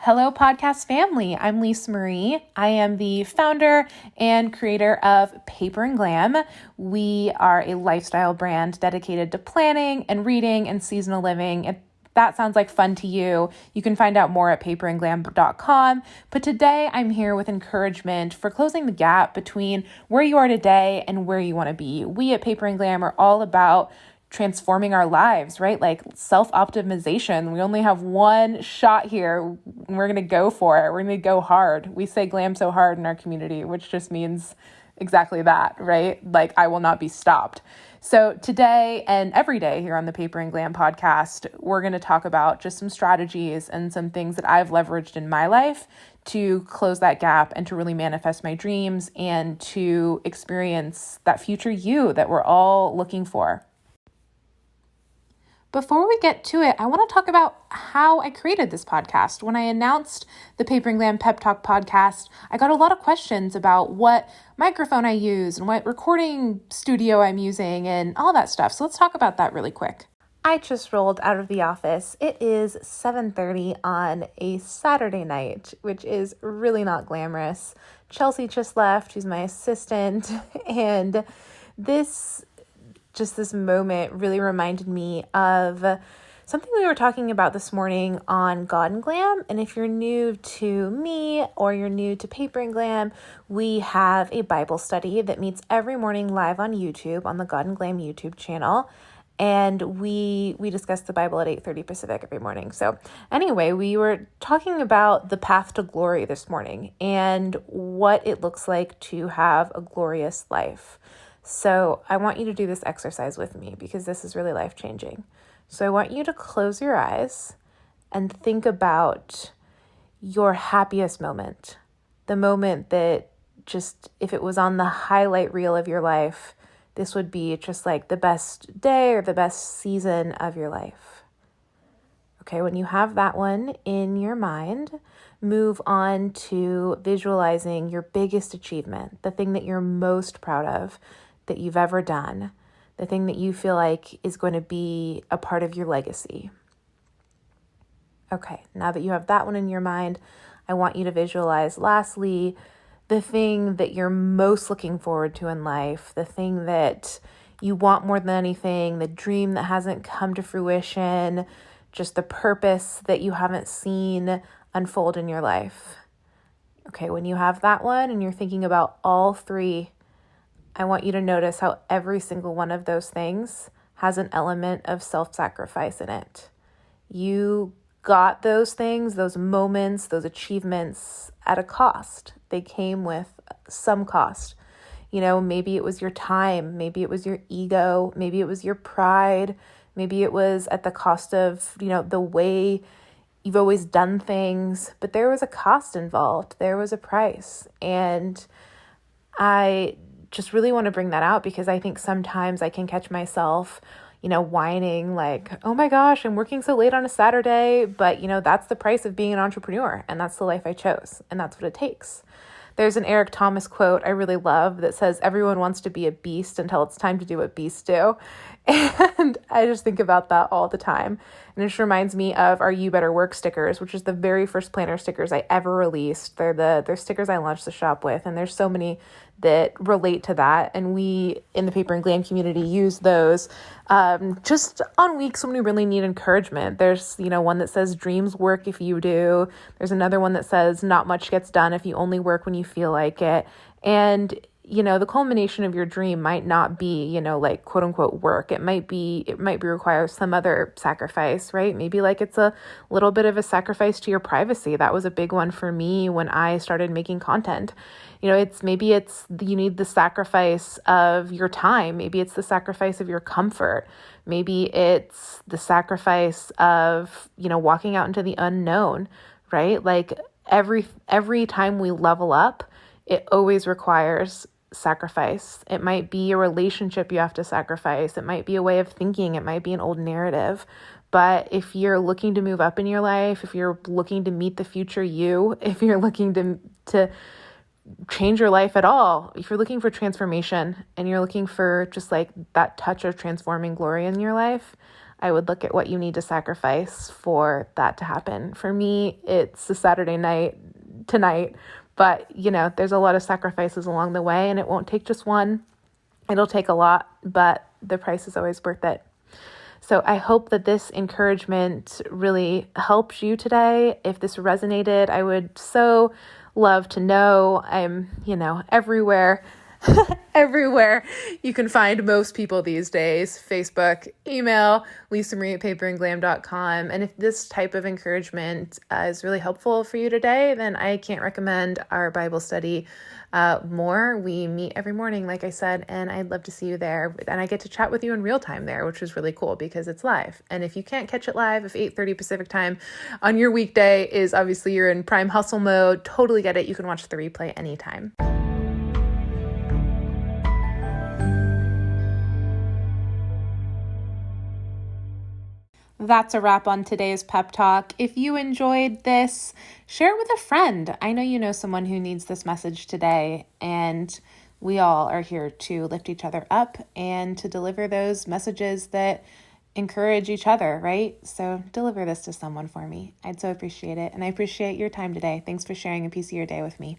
Hello, podcast family. I'm Lisamarie. I am the founder and creator of Paper and Glam. We are a lifestyle brand dedicated to planning and reading and seasonal living. If that sounds like fun to you, you can find out more at paperandglam.com. But today I'm here with encouragement for closing the gap between where you are today and where you want to be. We at Paper and Glam are all about transforming our lives, right? Like self-optimization. We only have one shot here and we're going to go for it. We're going to go hard. We say glam so hard in our community, which just means exactly that, right? Like I will not be stopped. So today and every day here on the Paper and Glam podcast, we're going to talk about just some strategies and some things that I've leveraged in my life to close that gap and to really manifest my dreams and to experience that future you that we're all looking for. Before we get to it, I want to talk about how I created this podcast. When I announced the Paper and Glam Pep Talk podcast, I got a lot of questions about what microphone I use and what recording studio I'm using and all that stuff. So let's talk about that really quick. I just rolled out of the office. It is 7:30 on a Saturday night, which is really not glamorous. Chelsea just left, who's my assistant, and this moment really reminded me of something we were talking about this morning on God and Glam. And if you're new to me or you're new to Paper and Glam, we have a Bible study that meets every morning live on YouTube on the God and Glam YouTube channel. And we discuss the Bible at 8:30 Pacific every morning. So anyway, we were talking about the path to glory this morning and what it looks like to have a glorious life. So I want you to do this exercise with me because this is really life-changing. So I want you to close your eyes and think about your happiest moment, the moment that just, if it was on the highlight reel of your life, this would be just like the best day or the best season of your life. Okay, when you have that one in your mind, move on to visualizing your biggest achievement, the thing that you're most proud of, that you've ever done, the thing that you feel like is going to be a part of your legacy. Okay, now that you have that one in your mind, I want you to visualize, lastly, the thing that you're most looking forward to in life, the thing that you want more than anything, the dream that hasn't come to fruition, just the purpose that you haven't seen unfold in your life. Okay, when you have that one and you're thinking about all three, I want you to notice how every single one of those things has an element of self-sacrifice in it. You got those things, those moments, those achievements at a cost. They came with some cost. You know, maybe it was your time, maybe it was your ego, maybe it was your pride, maybe it was at the cost of, the way you've always done things, but there was a cost involved. There was a price. And I just really want to bring that out because I think sometimes I can catch myself, whining like, oh my gosh, I'm working so late on a Saturday, but that's the price of being an entrepreneur and that's the life I chose and that's what it takes. There's an Eric Thomas quote I really love that says, everyone wants to be a beast until it's time to do what beasts do. And I just think about that all the time. And it just reminds me of our You Better Work stickers, which is the very first planner stickers I ever released. They're stickers I launched the shop with. And there's so many that relate to that. And we in the Paper and Glam community use those just on weeks when we really need encouragement. There's, one that says dreams work if you do. There's another one that says not much gets done if you only work when you feel like it. And the culmination of your dream might not be, like quote unquote work. It might require some other sacrifice, right? Maybe like it's a little bit of a sacrifice to your privacy. That was a big one for me when I started making content. You need the sacrifice of your time. Maybe it's the sacrifice of your comfort. Maybe it's the sacrifice of, walking out into the unknown, right? Like every time we level up, it always requires sacrifice. It might be a relationship you have to sacrifice. It might be a way of thinking. It might be an old narrative. But if you're looking to move up in your life, if you're looking to meet the future you, if you're looking to change your life at all, if you're looking for transformation and you're looking for just like that touch of transforming glory in your life, I would look at what you need to sacrifice for that to happen. For me, it's a Saturday night tonight, but there's a lot of sacrifices along the way, and it won't take just one. It'll take a lot, but the price is always worth it. So I hope that this encouragement really helps you today. If this resonated, I would so love to know. I'm, everywhere. Everywhere you can find most people these days: Facebook, email, Lisamarie@paperandglam.com. And if this type of encouragement is really helpful for you today, then I can't recommend our Bible study more. We meet every morning, like I said, and I'd love to see you there. And I get to chat with you in real time there, which is really cool because it's live. And if you can't catch it live, if 8:30 Pacific time on your weekday is obviously you're in prime hustle mode, totally get it. You can watch the replay anytime. That's a wrap on today's pep talk. If you enjoyed this, share it with a friend. I know you know someone who needs this message today, and we all are here to lift each other up and to deliver those messages that encourage each other, right? So deliver this to someone for me. I'd so appreciate it. And I appreciate your time today. Thanks for sharing a piece of your day with me.